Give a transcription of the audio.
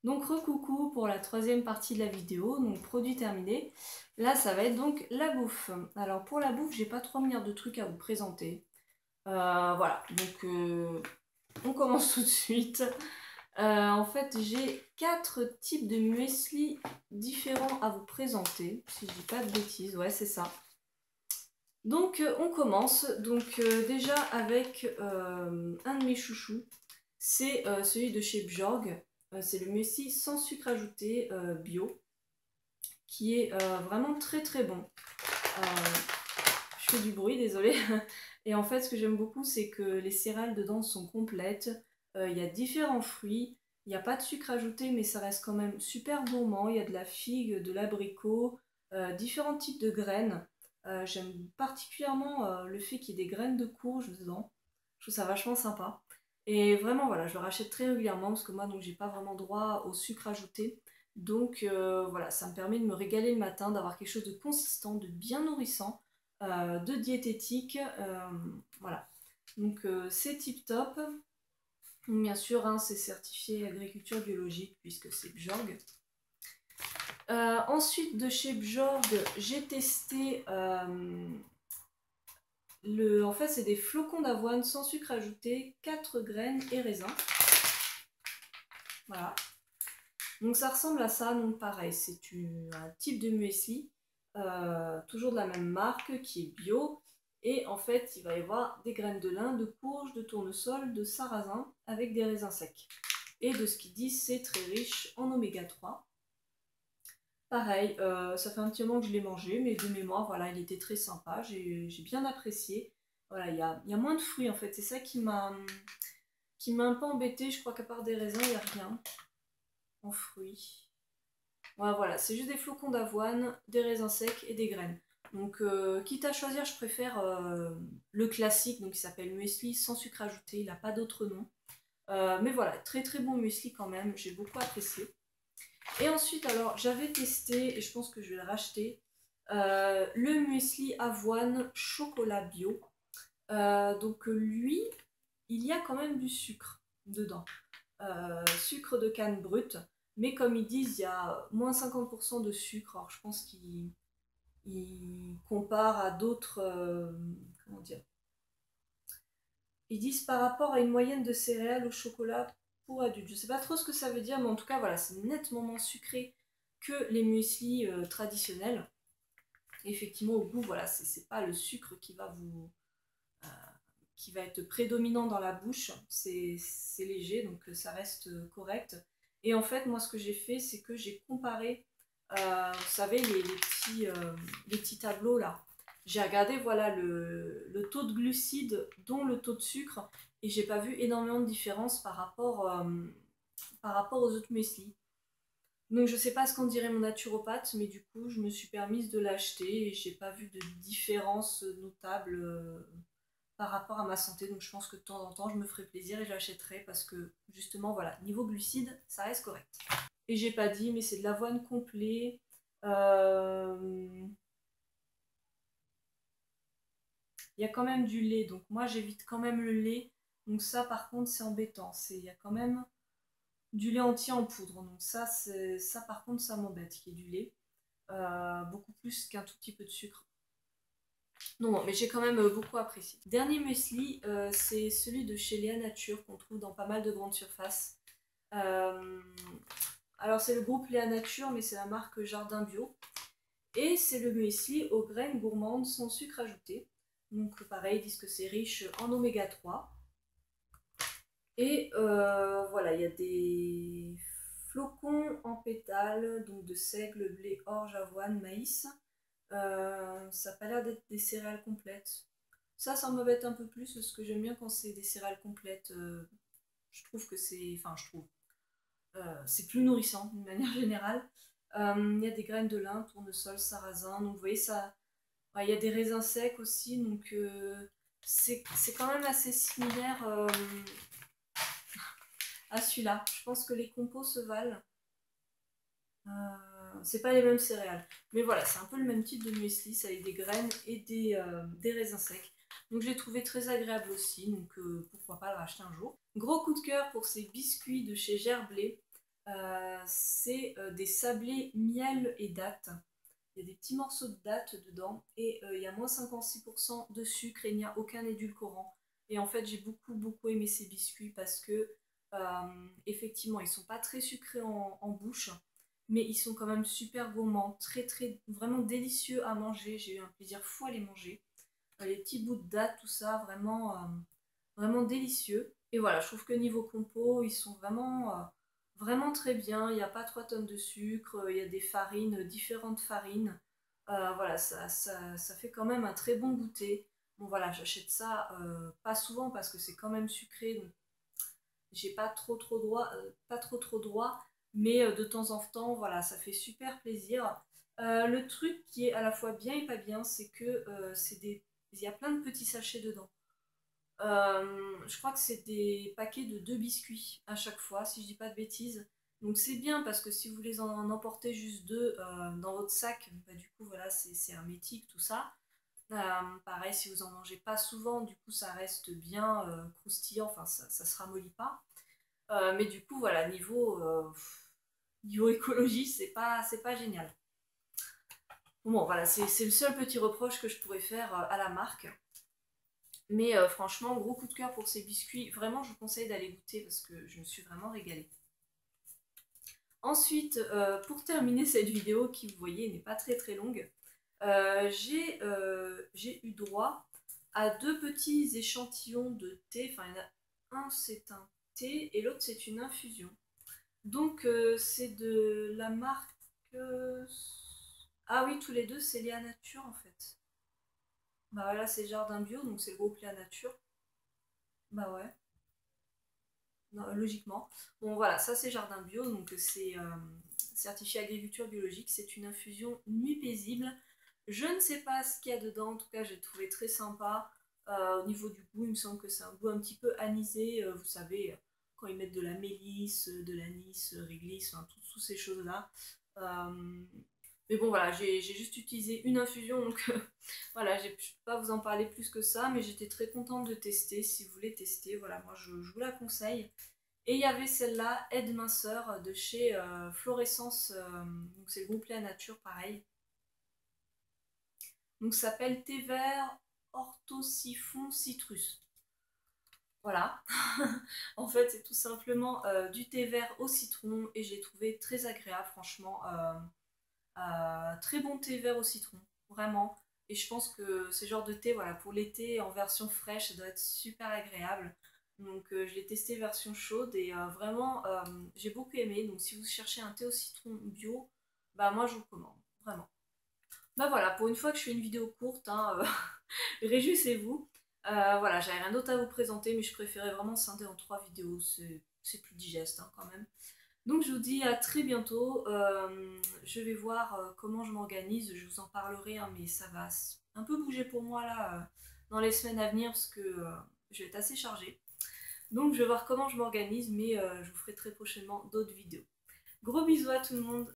Donc recoucou pour la troisième partie de la vidéo, donc produit terminé. Là ça va être donc la bouffe. Alors pour la bouffe, j'ai pas 3 milliards de trucs à vous présenter. Voilà, donc on commence tout de suite. En fait j'ai 4 types de muesli différents à vous présenter, si je dis pas de bêtises, ouais c'est ça. Donc on commence, donc déjà avec un de mes chouchous, c'est celui de chez Bjorg. C'est le muesli sans sucre ajouté bio, qui est vraiment très très bon. Euh, je fais du bruit, désolé. Et en fait, ce que j'aime beaucoup, c'est que les céréales dedans sont complètes. Il y a différents fruits. Il n'y a pas de sucre ajouté, mais ça reste quand même super gourmand. Il y a de la figue, de l'abricot, différents types de graines. J'aime particulièrement le fait qu'il y ait des graines de courge dedans. Je trouve ça vachement sympa. Et vraiment, voilà, je le rachète très régulièrement parce que moi, donc, j'ai pas vraiment droit au sucre ajouté. Donc voilà, ça me permet de me régaler le matin, d'avoir quelque chose de consistant, de bien nourrissant, de diététique. Voilà. Donc c'est tip top. Bien sûr, hein, c'est certifié agriculture biologique puisque c'est Bjorg. Ensuite, de chez Bjorg, j'ai testé en fait, c'est des flocons d'avoine sans sucre ajouté, 4 graines et raisins. Voilà. Donc ça ressemble à ça, donc pareil, c'est un type de muesli, toujours de la même marque, qui est bio. Et en fait, il va y avoir des graines de lin, de courge, de tournesol, de sarrasin, avec des raisins secs. Et de ce qu'ils disent, c'est très riche en oméga 3. Pareil, ça fait un petit moment que je l'ai mangé, mais de mémoire, voilà, il était très sympa, j'ai bien apprécié. Voilà, il y a moins de fruits en fait, c'est ça qui m'a un peu embêté. Je crois qu'à part des raisins, il n'y a rien en fruits. Ouais, voilà, c'est juste des flocons d'avoine, des raisins secs et des graines. Donc, quitte à choisir, je préfère le classique, donc qui s'appelle muesli sans sucre ajouté, il n'a pas d'autre nom. Mais voilà, très très bon muesli quand même, j'ai beaucoup apprécié. Et ensuite, alors, j'avais testé, et je pense que je vais le racheter, le muesli avoine chocolat bio. Donc, lui, il y a quand même du sucre dedans. Sucre de canne brut. Mais comme ils disent, il y a moins 50% de sucre. Alors je pense qu'ils comparent à d'autres... comment dire? Ils disent par rapport à une moyenne de céréales au chocolat pour adultes. Je sais pas trop ce que ça veut dire, mais en tout cas, voilà, c'est nettement moins sucré que les mueslis traditionnels. Et effectivement, au goût, voilà, c'est pas le sucre euh, qui va être prédominant dans la bouche. C'est léger, donc ça reste correct. Et en fait, moi, ce que j'ai fait, c'est que j'ai comparé, vous savez, les petits tableaux là. J'ai regardé, voilà, le taux de glucides, dont le taux de sucre, et j'ai pas vu énormément de différence par rapport aux autres muesli. Donc je sais pas ce qu'en dirait mon naturopathe, mais du coup je me suis permise de l'acheter et j'ai pas vu de différence notable par rapport à ma santé. Donc je pense que de temps en temps, je me ferai plaisir et je l'achèterai parce que justement, voilà, niveau glucides, ça reste correct. Et j'ai pas dit, mais c'est de l'avoine complet. Euh, Il y a quand même du lait, donc moi j'évite quand même le lait. Donc ça, par contre, c'est embêtant. Il y a quand même du lait entier en poudre. Donc ça par contre, ça m'embête qu'il y ait du lait. Beaucoup plus qu'un tout petit peu de sucre. Non, non, mais j'ai quand même beaucoup apprécié. Dernier muesli, c'est celui de chez Léa Nature qu'on trouve dans pas mal de grandes surfaces. Euh, alors c'est le groupe Léa Nature, mais c'est la marque Jardin Bio. Et c'est le muesli aux graines gourmandes sans sucre ajouté. Donc pareil, ils disent que c'est riche en oméga 3. Et voilà, il y a des flocons en pétales, donc de seigle, blé, orge, avoine, maïs. Ça n'a pas l'air d'être des céréales complètes. Ça m'embête un peu plus parce que j'aime bien quand c'est des céréales complètes. Je trouve que c'est. Enfin, je trouve. C'est plus nourrissant d'une manière générale. Il y a des graines de lin, tournesol, sarrasin. Donc vous voyez, ça. Ouais, il y a des raisins secs aussi. Donc c'est quand même assez similaire à celui-là. Je pense que les compos se valent. C'est pas les mêmes céréales. Mais voilà, c'est un peu le même type de muesli, ça avec des graines et des raisins secs. Donc je l'ai trouvé très agréable aussi, donc pourquoi pas le racheter un jour. Gros coup de cœur pour ces biscuits de chez Gerblé. c'est des sablés miel et dattes. Il y a des petits morceaux de dattes dedans et il y a moins 56% de sucre et il n'y a aucun édulcorant. Et en fait, j'ai beaucoup aimé ces biscuits parce que effectivement, ils sont pas très sucrés en bouche, mais ils sont quand même super gourmands, vraiment délicieux à manger. J'ai eu un plaisir fou à les manger. Les petits bouts de dattes, tout ça, vraiment délicieux. Et voilà, je trouve que niveau compo, ils sont vraiment très bien. Il n'y a pas 3 tonnes de sucre, il y a des farines, différentes farines. Voilà, ça fait quand même un très bon goûter. Bon voilà, j'achète ça pas souvent parce que c'est quand même sucré, donc j'ai pas trop droit, mais de temps en temps, voilà, ça fait super plaisir. Le truc qui est à la fois bien et pas bien, c'est que il y a plein de petits sachets dedans. Je crois que c'est des paquets de 2 biscuits à chaque fois, si je dis pas de bêtises. Donc c'est bien parce que si vous voulez en emporter juste 2 dans votre sac, bah, du coup voilà, c'est hermétique tout ça. Pareil, si vous en mangez pas souvent, du coup ça reste bien croustillant, enfin ça se ramollit pas. Mais du coup voilà, niveau écologie, c'est pas génial. Bon voilà, c'est le seul petit reproche que je pourrais faire à la marque. Mais franchement, gros coup de cœur pour ces biscuits. Vraiment, je vous conseille d'aller goûter parce que je me suis vraiment régalée. Ensuite, pour terminer cette vidéo qui, vous voyez, n'est pas très longue, j'ai eu droit à 2 petits échantillons de thé. Enfin, il y en a un, c'est un thé et l'autre, c'est une infusion. Donc, c'est de la marque... Ah oui, tous les deux, c'est Léa Nature en fait. Bah voilà, c'est Jardin Bio, donc c'est le groupe Léa Nature. Bah ouais. Non, logiquement. Bon voilà, ça c'est Jardin Bio, donc c'est certifié agriculture biologique, c'est une infusion nuit paisible. Je ne sais pas ce qu'il y a dedans, en tout cas j'ai trouvé très sympa. Au niveau du goût, il me semble que c'est un goût un petit peu anisé, vous savez, quand ils mettent de la mélisse, de l'anis, réglisse, enfin, toutes ces choses-là. Euh, mais bon voilà, j'ai juste utilisé une infusion, donc voilà, je ne peux pas vous en parler plus que ça, mais j'étais très contente de tester. Si vous voulez tester, voilà, moi je vous la conseille. Et il y avait celle-là, Aide Minceur, de chez Florescence, donc c'est le groupe La Nature, pareil. Donc ça s'appelle thé vert orthosiphon citrus. Voilà. En fait, c'est tout simplement du thé vert au citron et j'ai trouvé très agréable, franchement. Très bon thé vert au citron, vraiment. Et je pense que ce genre de thé, voilà, pour l'été en version fraîche, ça doit être super agréable. Donc je l'ai testé version chaude et vraiment j'ai beaucoup aimé. Donc si vous cherchez un thé au citron bio, bah moi je vous recommande, vraiment. Bah voilà, pour une fois que je fais une vidéo courte, hein, réjouissez-vous. Voilà, j'avais rien d'autre à vous présenter, mais je préférais vraiment scinder en 3 vidéos, c'est plus digeste hein, quand même. Donc je vous dis à très bientôt. Je vais voir comment je m'organise. Je vous en parlerai, hein, mais ça va un peu bouger pour moi là dans les semaines à venir parce que je vais être assez chargée. Donc je vais voir comment je m'organise, mais je vous ferai très prochainement d'autres vidéos. Gros bisous à tout le monde.